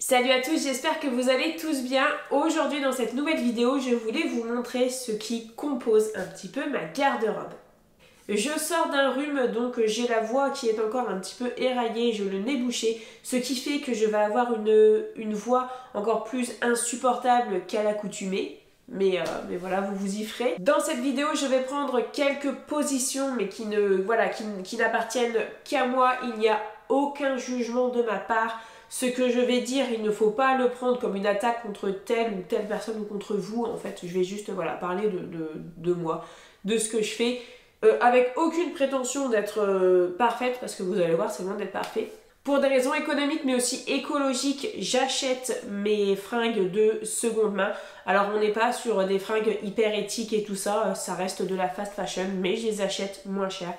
Salut à tous, j'espère que vous allez tous bien. Aujourd'hui dans cette nouvelle vidéo, je voulais vous montrer ce qui compose un petit peu ma garde-robe. Je sors d'un rhume, donc j'ai la voix qui est encore un petit peu éraillée, j'ai le nez bouché, ce qui fait que je vais avoir une voix encore plus insupportable qu'à l'accoutumée. Mais voilà, vous vous y ferez. Dans cette vidéo, je vais prendre quelques positions, mais qui n'appartiennent qu'à moi. Il n'y a aucun jugement de ma part. Ce que je vais dire, il ne faut pas le prendre comme une attaque contre telle ou telle personne ou contre vous. En fait, je vais juste parler de moi, de ce que je fais, avec aucune prétention d'être parfaite, parce que vous allez voir, c'est loin d'être parfait. Pour des raisons économiques mais aussi écologiques, j'achète mes fringues de seconde main. Alors on n'est pas sur des fringues hyper éthiques et tout ça, ça reste de la fast fashion, mais je les achète moins cher.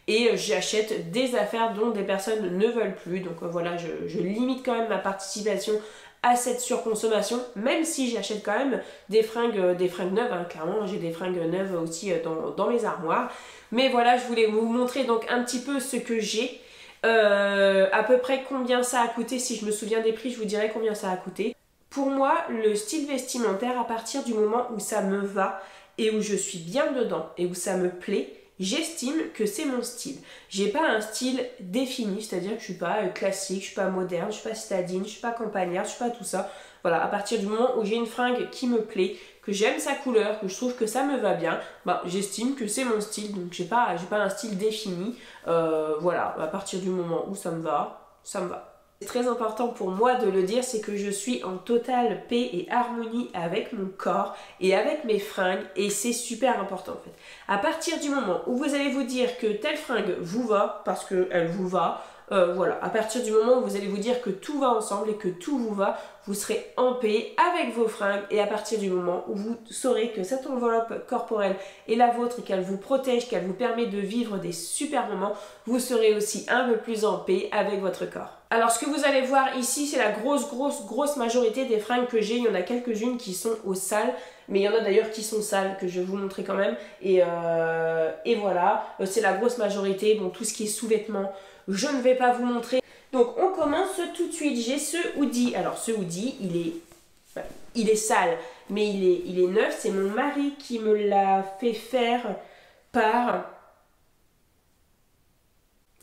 Et j'achète des affaires dont des personnes ne veulent plus. Donc voilà, je limite quand même ma participation à cette surconsommation, même si j'achète quand même des fringues neuves, hein. Clairement j'ai des fringues neuves aussi dans mes armoires. Mais voilà, je voulais vous montrer donc un petit peu ce que j'ai. À peu près combien ça a coûté. Si je me souviens des prix, je vous dirai combien ça a coûté. Pour moi, le style vestimentaire, à partir du moment où ça me va et où je suis bien dedans et où ça me plaît, j'estime que c'est mon style. J'ai pas un style défini, c'est-à-dire que je suis pas classique, je suis pas moderne, je suis pas citadine, je suis pas campagnarde, je suis pas tout ça. Voilà, à partir du moment où j'ai une fringue qui me plaît, que j'aime sa couleur, que je trouve que ça me va bien, j'estime que c'est mon style, donc j'ai pas un style défini. Voilà, à partir du moment où ça me va, ça me va. C'est très important pour moi de le dire, c'est que je suis en totale paix et harmonie avec mon corps et avec mes fringues, et c'est super important en fait. À partir du moment où vous allez vous dire que telle fringue vous va, parce qu'elle vous va, voilà, à partir du moment où vous allez vous dire que tout va ensemble et que tout vous va, vous serez en paix avec vos fringues, et à partir du moment où vous saurez que cette enveloppe corporelle est la vôtre, qu'elle vous protège, qu'elle vous permet de vivre des super moments, vous serez aussi un peu plus en paix avec votre corps. Alors ce que vous allez voir ici, c'est la grosse majorité des fringues que j'ai. Il y en a quelques-unes qui sont au sale, mais il y en a d'ailleurs qui sont sales, que je vais vous montrer quand même. Et voilà, c'est la grosse majorité. Bon, tout ce qui est sous-vêtements, je ne vais pas vous montrer. Donc on commence tout de suite. J'ai ce hoodie. Alors ce hoodie, il est sale, mais il est neuf. C'est mon mari qui me l'a fait faire par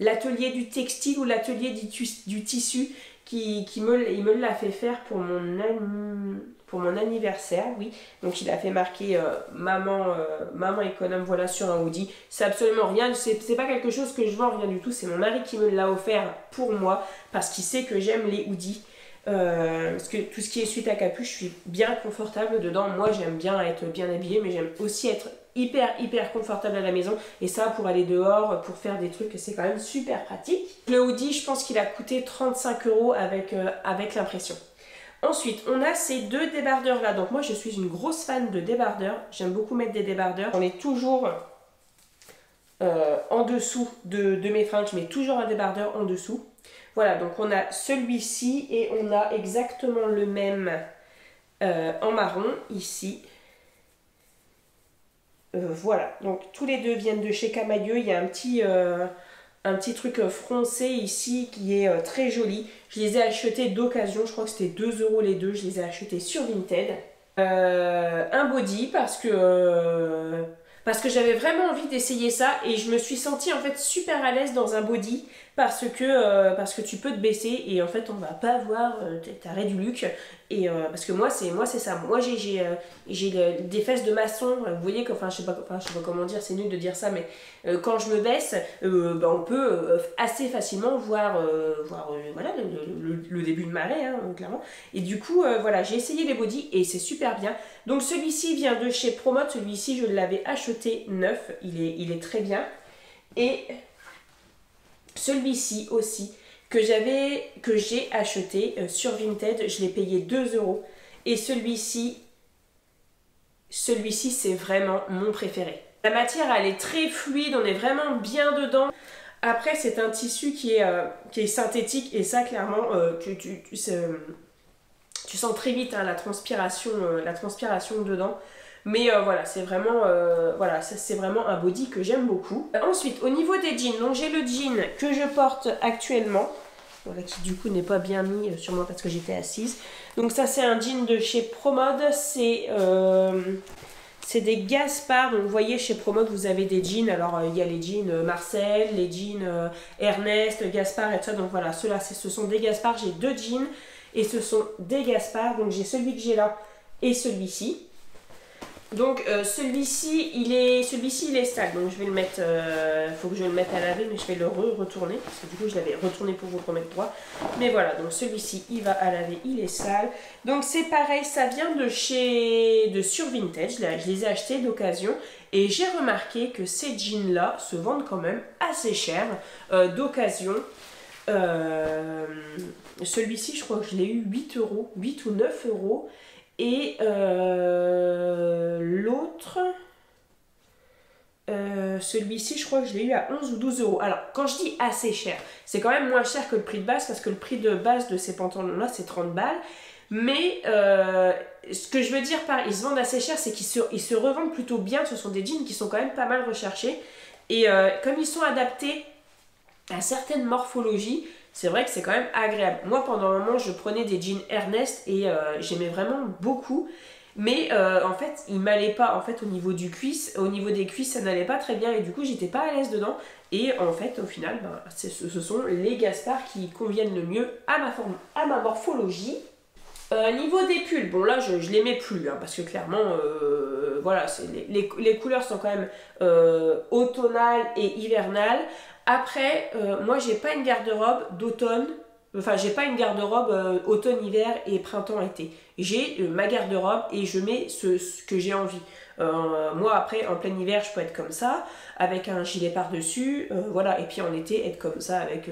l'atelier du textile ou l'atelier du tissu il me l'a fait faire pour mon anniversaire, oui. Donc il a fait marquer maman économe, voilà, sur un hoodie. C'est absolument rien, c'est pas quelque chose que je vends, rien du tout. C'est mon mari qui me l'a offert pour moi parce qu'il sait que j'aime les hoodies. Parce que tout ce qui est suite à capuche, je suis bien confortable dedans. Moi j'aime bien être bien habillée, mais j'aime aussi être hyper confortable à la maison, et ça pour aller dehors, pour faire des trucs, c'est quand même super pratique. Le hoodie, je pense qu'il a coûté 35 € avec l'impression. Ensuite on a ces deux débardeurs là. Donc moi je suis une grosse fan de débardeurs, j'aime beaucoup mettre des débardeurs. J'en ai toujours en dessous de mes fringues, je mets toujours un débardeur en dessous. Voilà, donc on a celui-ci et on a exactement le même en marron ici. Voilà, donc tous les deux viennent de chez Camaïeu. Il y a un petit truc froncé ici qui est très joli. Je les ai achetés d'occasion, je crois que c'était 2 € les deux. Je les ai achetés sur Vinted. Un body parce que j'avais vraiment envie d'essayer ça, et je me suis sentie en fait super à l'aise dans un body parce que tu peux te baisser et en fait on va pas voir ta raie du Luc, et parce que moi c'est ça. Moi j'ai des fesses de maçon, vous voyez, que, je sais pas comment dire, c'est nul de dire ça, mais quand je me baisse, on peut assez facilement voir voilà, le début de ma raie, hein, clairement. Et du coup voilà, j'ai essayé les bodys et c'est super bien. Donc celui-ci vient de chez Promote, celui-ci je l'avais acheté neuf, il est très bien. Et celui-ci aussi que j'ai acheté sur Vinted, je l'ai payé 2 €. Et celui-ci c'est vraiment mon préféré. La matière elle est très fluide, on est vraiment bien dedans. Après c'est un tissu qui est synthétique, et ça clairement tu sens très vite, hein, la transpiration dedans. Mais voilà, c'est vraiment un body que j'aime beaucoup. Ensuite, au niveau des jeans, donc j'ai le jean que je porte actuellement. voilà, qui du coup n'est pas bien mis sur moi parce que j'étais assise. Donc ça c'est un jean de chez Promode, c'est des Gaspard. Donc vous voyez chez Promode vous avez des jeans, alors il y a les jeans Marcel, les jeans Ernest, Gaspard et tout ça. Donc voilà, ceux-là ce sont des Gaspard, j'ai 2 jeans et ce sont des Gaspard. Donc j'ai celui que j'ai là et celui-ci. Donc celui-ci il est sale, donc je vais le mettre, faut que je le mette à laver, mais je vais le retourner parce que du coup je l'avais retourné pour vous le remettre droit. Mais voilà, donc celui-ci il va à laver, il est sale. Donc c'est pareil, ça vient de sur Vinted, je les ai achetés d'occasion et j'ai remarqué que ces jeans là se vendent quand même assez cher d'occasion. Celui-ci je crois que je l'ai eu 8 €, 8 ou 9 €. Et l'autre, celui-ci, je crois que je l'ai eu à 11 ou 12 €. Alors, quand je dis assez cher, c'est quand même moins cher que le prix de base, parce que le prix de base de ces pantalons-là, c'est 30 balles. Mais ce que je veux dire par ils se vendent assez cher, c'est qu'ils se revendent plutôt bien. Ce sont des jeans qui sont quand même pas mal recherchés. Et comme ils sont adaptés à certaines morphologies, c'est vrai que c'est quand même agréable. Moi, pendant un moment, je prenais des jeans Ernest et j'aimais vraiment beaucoup. Mais en fait, ils m'allaient pas. En fait, au niveau des cuisses, ça n'allait pas très bien. Et du coup, j'étais pas à l'aise dedans. Et en fait, au final, ben, ce sont les Gaspard qui conviennent le mieux à ma morphologie. Niveau des pulls, bon là, je les mets plus. Hein, parce que clairement, voilà, les couleurs sont quand même automnales et hivernales. Après, moi j'ai pas une garde-robe d'automne, enfin j'ai pas une garde-robe automne-hiver et printemps-été. J'ai ma garde-robe et je mets ce que j'ai envie. Moi après, en plein hiver, je peux être comme ça, avec un gilet par-dessus, voilà, et puis en été, être comme ça avec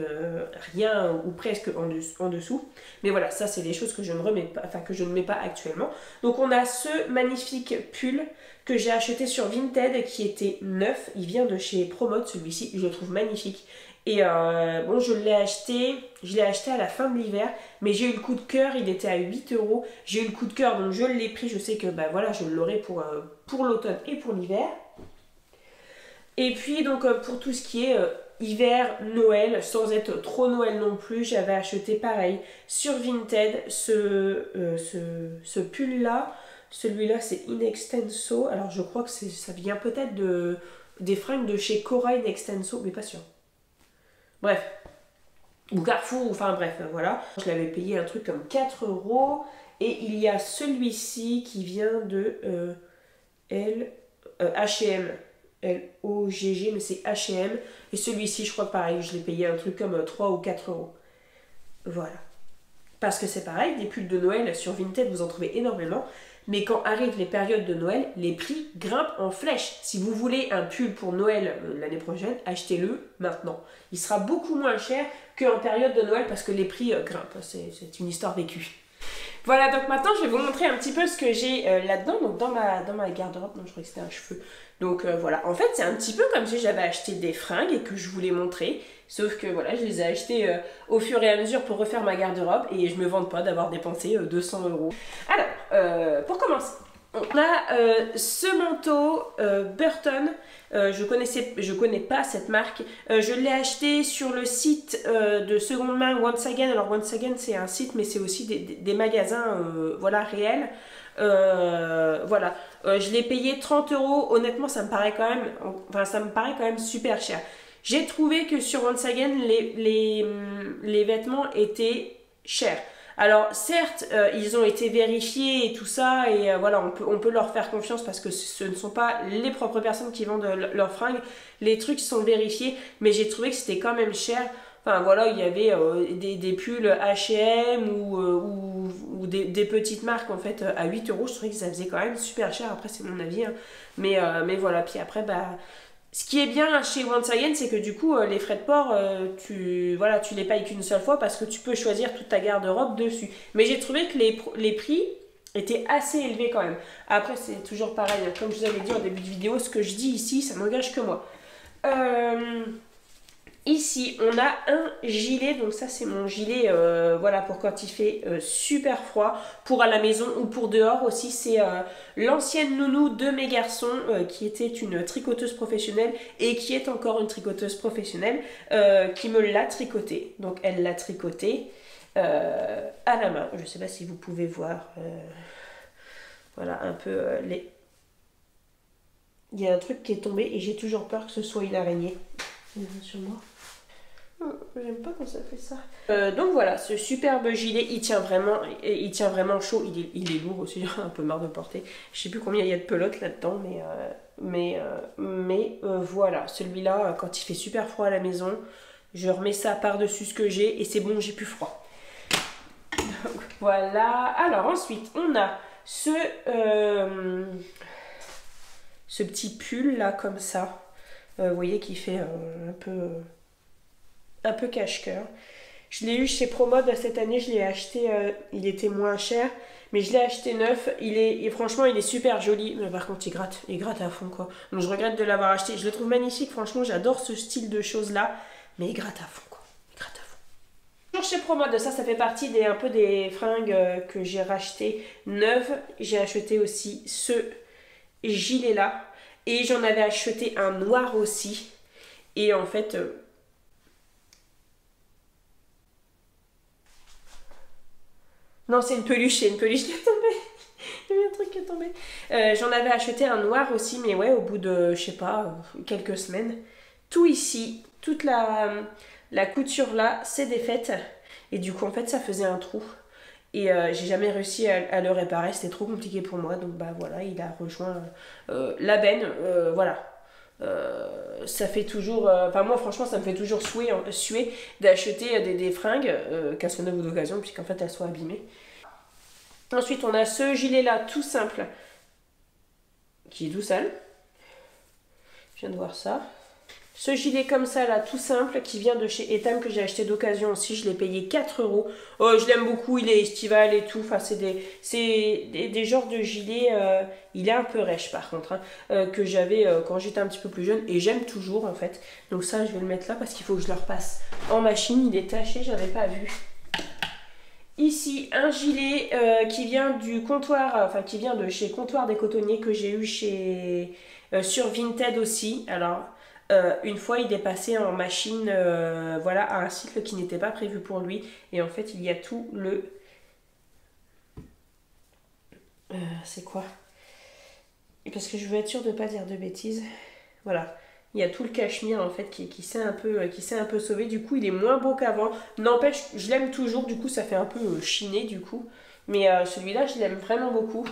rien ou presque en dessous. Mais voilà, ça c'est des choses que je ne remets pas, enfin que je ne mets pas actuellement. Donc on a ce magnifique pull que j'ai acheté sur Vinted qui était neuf, il vient de chez Promode celui-ci, je le trouve magnifique. Et bon, je l'ai acheté à la fin de l'hiver, mais j'ai eu le coup de cœur, il était à 8 €. J'ai eu le coup de cœur, donc je l'ai pris, je sais que bah, voilà, je l'aurai pour l'automne et pour l'hiver. Et puis donc pour tout ce qui est hiver, Noël, sans être trop Noël non plus, j'avais acheté pareil sur Vinted ce pull là. Celui-là c'est In Extenso, alors je crois que ça vient peut-être des fringues de chez Cora In Extenso, mais pas sûr. Bref, ou Carrefour, enfin bref, voilà. Je l'avais payé un truc comme 4 € et il y a celui-ci qui vient de H&M. L-O-G-G, mais c'est H&M. Et celui-ci, je crois pareil, je l'ai payé un truc comme 3 ou 4 €. Voilà. Parce que c'est pareil, des pulls de Noël sur Vinted, vous en trouvez énormément. Mais quand arrivent les périodes de Noël, les prix grimpent en flèche. Si vous voulez un pull pour Noël l'année prochaine, achetez-le maintenant. Il sera beaucoup moins cher qu'en période de Noël parce que les prix grimpent. C'est une histoire vécue. Voilà, donc maintenant je vais vous montrer un petit peu ce que j'ai là-dedans. Donc dans ma garde-robe, non, je crois que c'était un cheveu. Donc voilà, en fait c'est un petit peu comme si j'avais acheté des fringues et que je voulais montrer. Sauf que voilà, je les ai achetées au fur et à mesure pour refaire ma garde-robe et je me vante pas d'avoir dépensé 200 €. Alors, pour commencer, on a ce manteau Burton. Je connais pas cette marque. Je l'ai acheté sur le site de seconde main Once Again. Alors Once Again c'est un site mais c'est aussi des magasins voilà, réels. Voilà, je l'ai payé 30 €. Honnêtement ça me paraît quand même super cher. J'ai trouvé que sur Once Again les vêtements étaient chers. Alors certes, ils ont été vérifiés et tout ça, et voilà, on peut leur faire confiance parce que ce ne sont pas les propres personnes qui vendent leurs fringues. Les trucs sont vérifiés, mais j'ai trouvé que c'était quand même cher. Enfin voilà, il y avait des pulls H&M ou des petites marques en fait à 8 €. Je trouvais que ça faisait quand même super cher, après c'est mon avis. Hein. Mais voilà, puis après bah... Ce qui est bien chez Once Again, c'est que du coup, les frais de port, tu les payes qu'une seule fois parce que tu peux choisir toute ta garde-robe dessus. Mais j'ai trouvé que les prix étaient assez élevés quand même. Après, c'est toujours pareil, comme je vous avais dit en début de vidéo, ce que je dis ici, ça n'engage que moi. Ici, on a un gilet, donc ça c'est mon gilet, voilà, pour quand il fait super froid, pour à la maison ou pour dehors aussi. C'est l'ancienne nounou de mes garçons, qui était une tricoteuse professionnelle et qui est encore une tricoteuse professionnelle, qui me l'a tricoté. Donc elle l'a tricoté à la main. Je ne sais pas si vous pouvez voir, voilà un peu les... Il y a un truc qui est tombé et j'ai toujours peur que ce soit une araignée. Sur moi. J'aime pas quand ça fait ça. Donc voilà, ce superbe gilet, il tient vraiment chaud. Il est lourd aussi, j'ai un peu marre de porter. Je sais plus combien il y a de pelotes là-dedans, mais voilà, celui-là, quand il fait super froid à la maison, je remets ça par-dessus ce que j'ai et c'est bon, j'ai plus froid. Donc voilà. Alors ensuite, on a ce petit pull là comme ça. Vous voyez qui fait un peu cache-cœur. Je l'ai eu chez Promode cette année, je l'ai acheté, il était moins cher, mais je l'ai acheté neuf. Franchement, il est super joli, mais par contre, il gratte à fond quoi. Donc je regrette de l'avoir acheté. Je le trouve magnifique, franchement, j'adore ce style de choses là, mais il gratte à fond quoi. Il gratte à fond. Toujours chez Promode, ça fait partie un peu des fringues que j'ai racheté neuves. J'ai acheté aussi ce gilet là. Et j'en avais acheté un noir aussi. Et en fait... Non, c'est une peluche qui est tombée. Il y a eu un truc qui est tombé. J'en avais acheté un noir aussi, mais ouais, au bout de, je sais pas, quelques semaines. Tout ici, toute la couture là, c'est défaite. Et du coup, en fait, ça faisait un trou. Et j'ai jamais réussi à le réparer, c'était trop compliqué pour moi. Donc bah voilà, il a rejoint la benne, voilà. Ça fait toujours, enfin moi franchement ça me fait toujours suer d'acheter des fringues, qu'elles soient neuves ou d'occasion, puisqu'en fait elles soient abîmées. Ensuite on a ce gilet là tout simple, qui est tout sale. Je viens de voir ça. Ce gilet comme ça là, tout simple, qui vient de chez Etam, que j'ai acheté d'occasion aussi, je l'ai payé 4 €. Oh, je l'aime beaucoup, il est estival et tout, enfin c'est des genres de gilets, il est un peu rêche par contre, hein, que j'avais quand j'étais un petit peu plus jeune, et j'aime toujours en fait. Donc ça je vais le mettre là parce qu'il faut que je le repasse en machine, il est taché, j'avais pas vu. Ici, un gilet qui vient du comptoir, enfin qui vient de chez Comptoir des Cotonniers, que j'ai eu sur Vinted aussi. Alors... une fois il est passé en machine, voilà, à un cycle qui n'était pas prévu pour lui, et en fait il y a tout le c'est quoi, parce que je veux être sûre de ne pas dire de bêtises, voilà, il y a tout le cachemire en fait qui s'est un peu sauvé. Du coup il est moins beau qu'avant, n'empêche je l'aime toujours, du coup ça fait un peu chiné du coup, mais celui-là je l'aime vraiment beaucoup.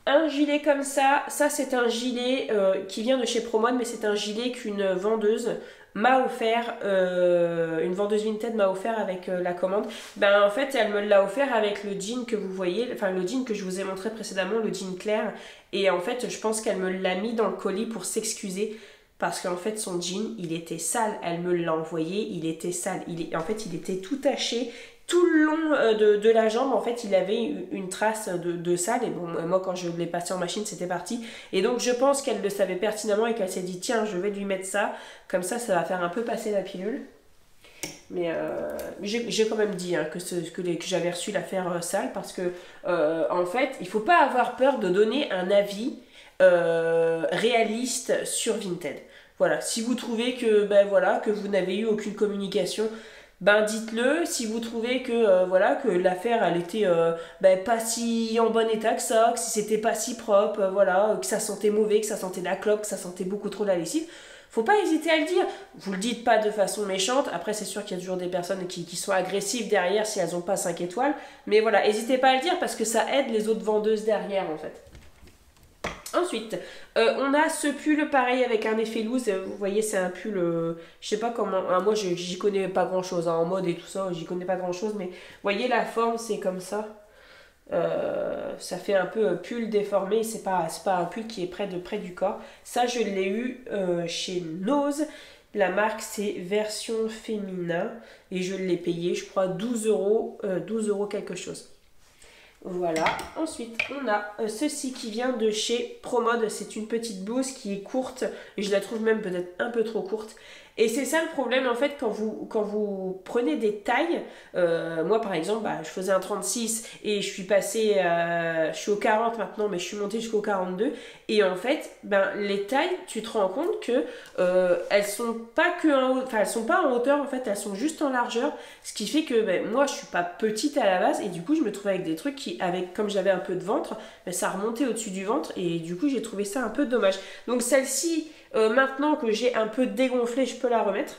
Un gilet comme ça c'est un gilet qui vient de chez Promode, mais c'est un gilet qu'une vendeuse m'a offert, une vendeuse Vinted m'a offert avec la commande. Ben en fait elle me l'a offert avec le jean que vous voyez, enfin le jean que je vous ai montré précédemment, le jean clair, et en fait je pense qu'elle me l'a mis dans le colis pour s'excuser. Parce qu'en fait son jean il était sale, elle me l'a envoyé, il était sale, en fait il était tout taché. Tout le long de la jambe, en fait, il avait une trace de sale. Et bon, moi, quand je l'ai passé en machine, c'était parti. Et donc, je pense qu'elle le savait pertinemment et qu'elle s'est dit, tiens, je vais lui mettre ça. Comme ça va faire un peu passer la pilule. Mais j'ai quand même dit hein, que j'avais reçu l'affaire sale. Parce que, en fait, il ne faut pas avoir peur de donner un avis réaliste sur Vinted. Voilà, si vous trouvez que, ben, voilà, que vous n'avez eu aucune communication... Ben dites-le. Si vous trouvez que voilà, que l'affaire elle était pas si en bon état que ça, que si c'était pas si propre, voilà, que ça sentait mauvais, que ça sentait la clope, que ça sentait beaucoup trop la lessive, faut pas hésiter à le dire. Vous le dites pas de façon méchante. Après c'est sûr qu'il y a toujours des personnes qui sont agressives derrière si elles ont pas 5 étoiles, mais voilà, n'hésitez pas à le dire parce que ça aide les autres vendeuses derrière en fait. Ensuite, on a ce pull pareil avec un effet loose. Vous voyez, c'est un pull, je sais pas comment. Moi, j'y connais pas grand chose hein, en mode et tout ça, j'y connais pas grand chose, mais vous voyez, la forme c'est comme ça. Ça fait un peu pull déformé, c'est pas un pull qui est près du corps. Ça, je l'ai eu chez Nose. La marque c'est version féminin et je l'ai payé, je crois, 12 €, 12 € quelque chose. Voilà, ensuite on a ceci qui vient de chez Promode, c'est une petite blouse qui est courte, et je la trouve même peut-être un peu trop courte, Et c'est ça le problème en fait quand vous prenez des tailles. Moi par exemple, bah, je faisais un 36 et je suis passée, je suis au 40 maintenant, mais je suis montée jusqu'au 42. Et en fait, ben, les tailles, tu te rends compte que elles sont pas que enfin elles sont pas en hauteur en fait, elles sont juste en largeur. Ce qui fait que ben, moi je suis pas petite à la base et du coup je me trouvais avec des trucs qui, avec comme j'avais un peu de ventre, ben, ça remontait au-dessus du ventre et du coup j'ai trouvé ça un peu dommage. Donc celle-ci, maintenant que j'ai un peu dégonflé, je peux la remettre.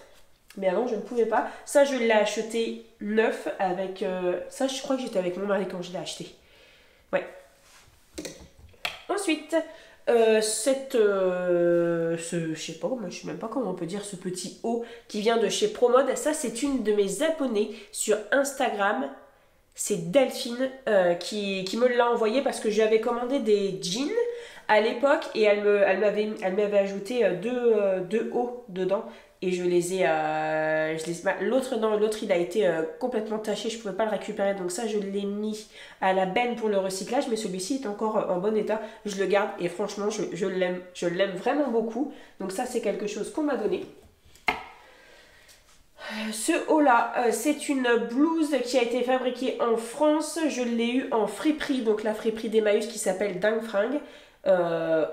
Mais avant, je ne pouvais pas. Ça, je l'ai acheté neuf avec... ça, je crois que j'étais avec mon mari quand je l'ai acheté. Ouais. Ensuite, je sais pas, moi, je sais même pas comment on peut dire ce petit haut qui vient de chez Promode. Ça, c'est une de mes abonnées sur Instagram. C'est Delphine qui me l'a envoyé parce que j'avais commandé des jeans à l'époque et elle m'avait ajouté deux hauts dedans et je les ai, l'autre il a été complètement taché, je pouvais pas le récupérer donc ça je l'ai mis à la benne pour le recyclage, mais celui-ci est encore en bon état, je le garde et franchement je l'aime vraiment beaucoup, donc ça c'est quelque chose qu'on m'a donné. Ce haut là, c'est une blouse qui a été fabriquée en France, je l'ai eu en friperie, donc la friperie d'Emmaüs qui s'appelle Dingue Fringue.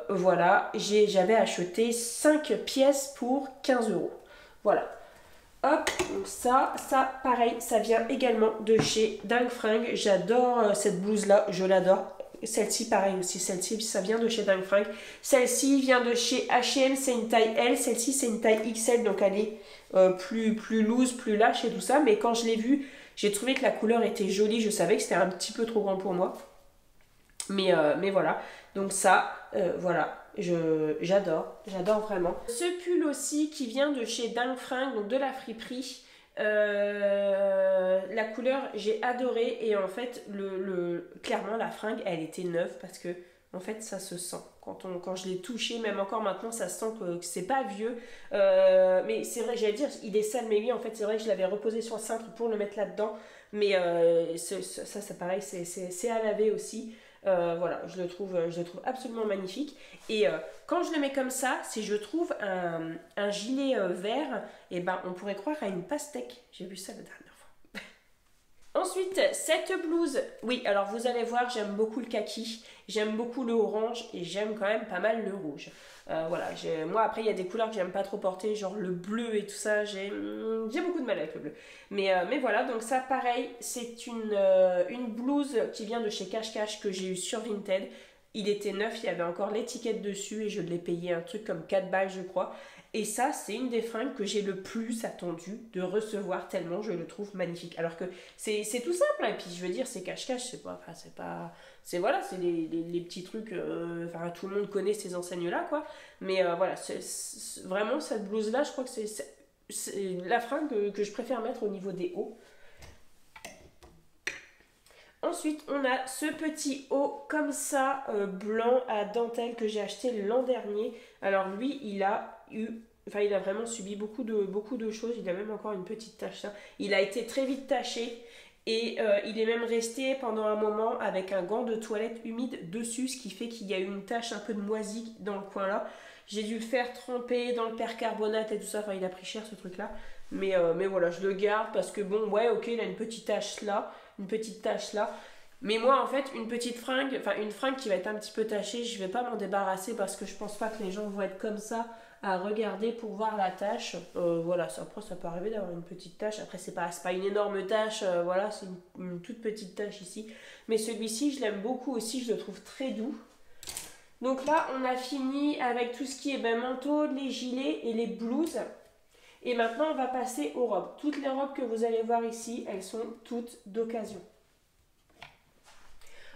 Voilà, j'avais acheté 5 pièces pour 15 €. Voilà. Hop, donc ça pareil, ça vient également de chez Dingue Fringue. J'adore cette blouse là, je l'adore. Celle-ci pareil aussi, celle-ci ça vient de chez Dingue Fringue. Celle-ci vient de chez H&M, c'est une taille L. Celle-ci c'est une taille XL, donc elle est plus loose, plus lâche et tout ça. Mais quand je l'ai vue, j'ai trouvé que la couleur était jolie. Je savais que c'était un petit peu trop grand pour moi. Mais voilà, donc ça, voilà, j'adore vraiment. Ce pull aussi qui vient de chez Dingue Fringue, donc de la friperie, la couleur j'ai adoré et en fait clairement la fringue elle était neuve parce que en fait ça se sent quand je l'ai touché, même encore maintenant ça se sent que c'est pas vieux, mais c'est vrai, j'allais dire il est sale, mais oui en fait c'est vrai que je l'avais reposé sur le cintre pour le mettre là dedans, mais ça pareil c'est à laver aussi. Voilà, je le trouve absolument magnifique. Et quand je le mets comme ça, si je trouve un gilet vert, et ben on pourrait croire à une pastèque. J'ai vu ça la dernière fois. Ensuite, cette blouse, oui, alors vous allez voir, j'aime beaucoup le kaki, j'aime beaucoup le orange et j'aime quand même pas mal le rouge. Voilà, moi après il y a des couleurs que j'aime pas trop porter, genre le bleu et tout ça, j'ai beaucoup de mal avec le bleu. Mais voilà, donc ça pareil, c'est une blouse qui vient de chez Cache Cache que j'ai eu sur Vinted. Il était neuf, il y avait encore l'étiquette dessus et je l'ai payé un truc comme 4 balles je crois. Et ça, c'est une des fringues que j'ai le plus attendu de recevoir tellement je le trouve magnifique. Alors que c'est tout simple, hein. Et puis je veux dire, c'est cache-cache, c'est voilà, c'est les petits trucs, enfin tout le monde connaît ces enseignes-là, quoi. Mais voilà, vraiment cette blouse-là, je crois que c'est la fringue que je préfère mettre au niveau des hauts. Ensuite, on a ce petit haut comme ça, blanc à dentelle que j'ai acheté l'an dernier. Alors lui, il a vraiment subi beaucoup de choses. Il a même encore une petite tache là. Il a été très vite taché et il est même resté pendant un moment avec un gant de toilette humide dessus, ce qui fait qu'il y a eu une tache un peu de moisie dans le coin là. J'ai dû le faire tremper dans le percarbonate et tout ça. Enfin, il a pris cher ce truc là. Mais voilà, je le garde parce que bon, ouais, ok, il a une petite tache là. Mais moi en fait une fringue qui va être un petit peu tachée, je vais pas m'en débarrasser parce que je pense pas que les gens vont être comme ça à regarder pour voir la tache. Voilà, après ça peut arriver d'avoir une petite tache, après c'est pas une énorme tache, voilà, c'est une toute petite tache ici. Mais celui-ci je l'aime beaucoup aussi, je le trouve très doux. Donc là on a fini avec tout ce qui est manteau, les gilets et les blouses. Et maintenant, on va passer aux robes. Toutes les robes que vous allez voir ici, elles sont toutes d'occasion.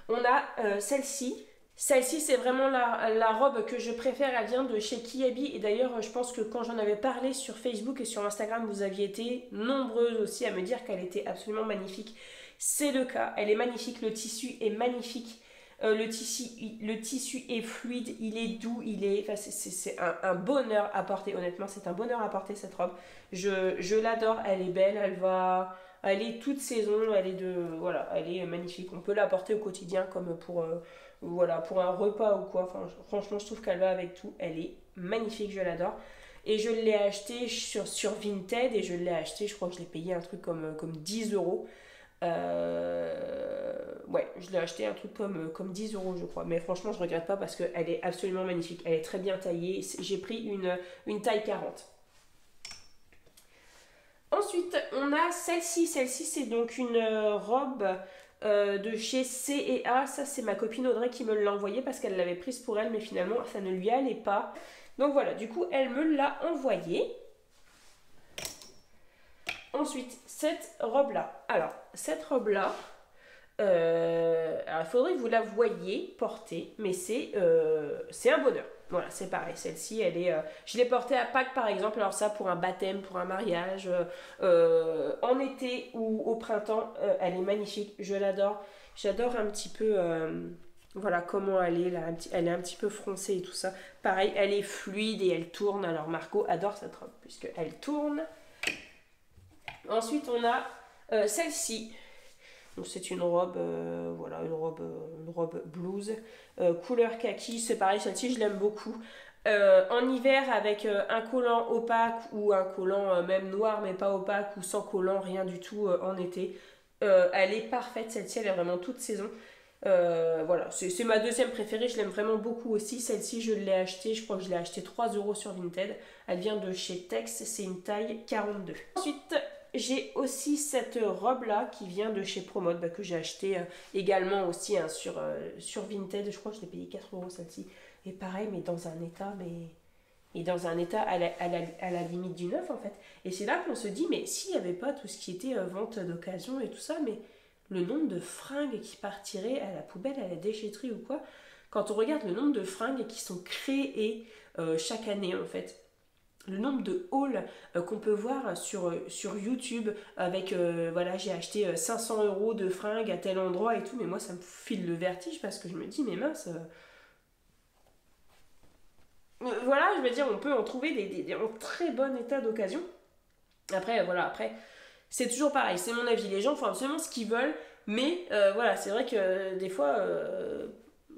On a celle-ci. Celle-ci, c'est vraiment la robe que je préfère. Elle vient de chez Kiabi. Et d'ailleurs, je pense que quand j'en avais parlé sur Facebook et sur Instagram, vous aviez été nombreuses aussi à me dire qu'elle était absolument magnifique. C'est le cas. Elle est magnifique. Le tissu est magnifique. Le tissu est fluide, il est doux, c'est un bonheur à porter, honnêtement c'est un bonheur à porter cette robe. Je l'adore, elle est belle, elle est toute saison, elle est magnifique. On peut la porter au quotidien comme pour un repas ou quoi. Enfin, franchement je trouve qu'elle va avec tout, elle est magnifique, je l'adore. Et je l'ai acheté sur Vinted et je l'ai acheté, je crois que je l'ai payé un truc comme 10 euros. Ouais, je l'ai acheté un truc comme 10 euros je crois. Mais franchement je regrette pas parce qu'elle est absolument magnifique. Elle est très bien taillée. J'ai pris une taille 40. Ensuite on a celle-ci. Celle-ci c'est donc une robe de chez C&A. Ça c'est ma copine Audrey qui me l'a envoyée parce qu'elle l'avait prise pour elle. Mais finalement ça ne lui allait pas. Donc voilà, du coup elle me l'a envoyée. Ensuite, cette robe-là. Alors, cette robe-là, il faudrait que vous la voyiez porter, mais c'est un bonheur. Voilà, c'est pareil. Celle-ci, elle est. Je l'ai portée à Pâques, par exemple. Alors, ça, pour un baptême, pour un mariage, en été ou au printemps, elle est magnifique. Je l'adore. J'adore un petit peu. Voilà comment elle est là, elle est un petit peu froncée et tout ça. Pareil, elle est fluide et elle tourne. Alors, Margot adore cette robe puisqu'elle tourne. Ensuite, on a celle-ci. Donc, c'est une robe, voilà, une robe blouse, couleur kaki. C'est pareil, celle-ci, je l'aime beaucoup. En hiver, avec un collant opaque ou un collant même noir, mais pas opaque ou sans collant, rien du tout en été. Elle est parfaite, celle-ci, elle est vraiment toute saison. Voilà, c'est ma deuxième préférée, je l'aime vraiment beaucoup aussi. Celle-ci, je l'ai achetée, je crois que je l'ai achetée 3 euros sur Vinted. Elle vient de chez Tex, c'est une taille 42. Ensuite, j'ai aussi cette robe-là qui vient de chez Promode, que j'ai achetée également aussi hein, sur Vinted. Je crois que je l'ai payé 4 euros celle-ci. Et pareil, mais dans un état, à la limite du neuf en fait. Et c'est là qu'on se dit, mais s'il n'y avait pas tout ce qui était vente d'occasion et tout ça, mais le nombre de fringues qui partiraient à la poubelle, à la déchetterie ou quoi, quand on regarde le nombre de fringues qui sont créées chaque année en fait, le nombre de hauls qu'on peut voir sur YouTube avec, voilà, j'ai acheté 500 euros de fringues à tel endroit et tout, mais moi ça me file le vertige parce que je me dis, mais mince, voilà, je veux dire, on peut en trouver des en très bon état d'occasion. Après, voilà, après, c'est toujours pareil, c'est mon avis, les gens font absolument ce qu'ils veulent, mais voilà, c'est vrai que des fois,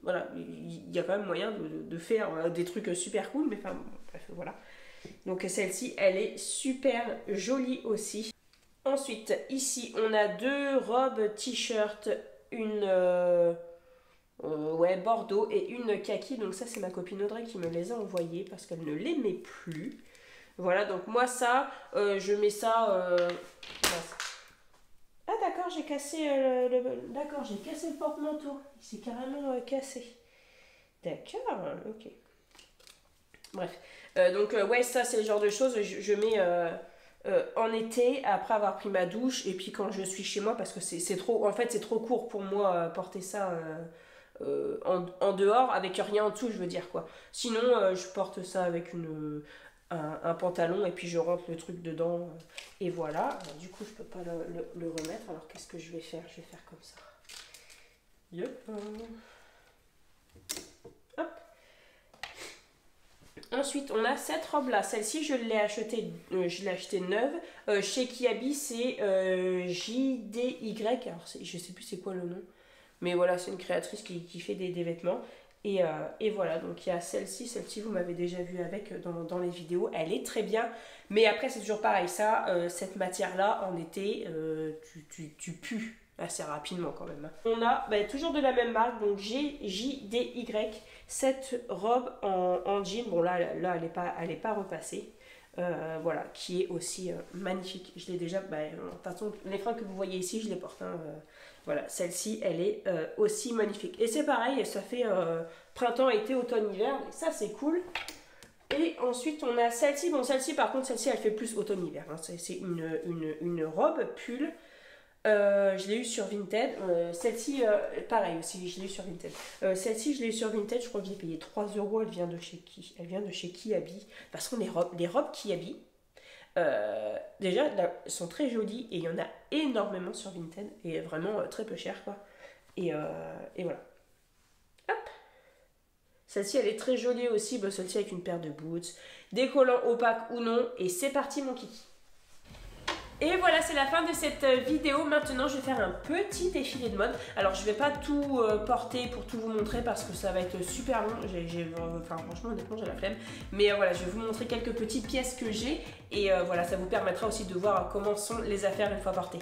voilà, il y a quand même moyen de faire des trucs super cool, mais enfin, bref, voilà. Donc celle-ci, elle est super jolie aussi. Ensuite, ici, on a deux robes t-shirt, une ouais, bordeaux et une kaki. Donc ça, c'est ma copine Audrey qui me les a envoyées parce qu'elle ne les met plus. Voilà, donc moi ça, je mets ça... Ah d'accord, j'ai cassé d'accord, j'ai cassé le porte-manteau. Il s'est carrément cassé. D'accord, ok. Bref, donc ouais, ça c'est le genre de choses je mets en été après avoir pris ma douche et puis quand je suis chez moi parce que c'est trop, en fait c'est trop court pour moi porter ça en dehors avec rien en dessous, je veux dire quoi. Sinon je porte ça avec un pantalon et puis je rentre le truc dedans et voilà. Du coup je peux pas le remettre, alors qu'est-ce que je vais faire? Je vais faire comme ça. Yep. Hop. Ensuite, on a cette robe-là. Celle-ci, je l'ai achetée neuve. Chez Kiabi, c'est JDY. Alors, je sais plus c'est quoi le nom. Mais voilà, c'est une créatrice qui fait des vêtements. Et voilà, donc il y a celle-ci. Celle-ci, vous m'avez déjà vu avec dans les vidéos. Elle est très bien. Mais après, c'est toujours pareil. Ça, cette matière-là, en été, tu pues assez rapidement quand même. On a toujours de la même marque, donc JDY, cette robe en jean. Bon là elle est pas repassée. Voilà, qui est aussi magnifique. Je l'ai déjà, de toute façon les fringues que vous voyez ici je les porte. Voilà, celle-ci elle est aussi magnifique. Et c'est pareil, ça fait printemps, été, automne, hiver. Et ça c'est cool. Et ensuite on a celle-ci. Bon celle-ci par contre, celle-ci elle fait plus automne-hiver. Hein. C'est une robe pull. Je l'ai eu sur Vinted. Celle-ci, pareil aussi, je l'ai eu sur Vinted. Celle-ci, je l'ai eu sur Vinted. Je crois que j'ai payé 3 euros. Elle vient de chez qui? Elle vient de chez Kiabi. Parce que les robes Kiabi, déjà, là, sont très jolies et il y en a énormément sur Vinted et vraiment très peu cher, quoi. Et voilà. Hop. Celle-ci, elle est très jolie aussi. Celle-ci avec une paire de boots, des collants opaques ou non. Et c'est parti, mon kiki. Et voilà, c'est la fin de cette vidéo. Maintenant, je vais faire un petit défilé de mode. Alors, je vais pas tout porter pour tout vous montrer parce que ça va être super long. Enfin, franchement, honnêtement, j'ai la flemme. Mais voilà, je vais vous montrer quelques petites pièces que j'ai. Et voilà, ça vous permettra aussi de voir comment sont les affaires une fois portées.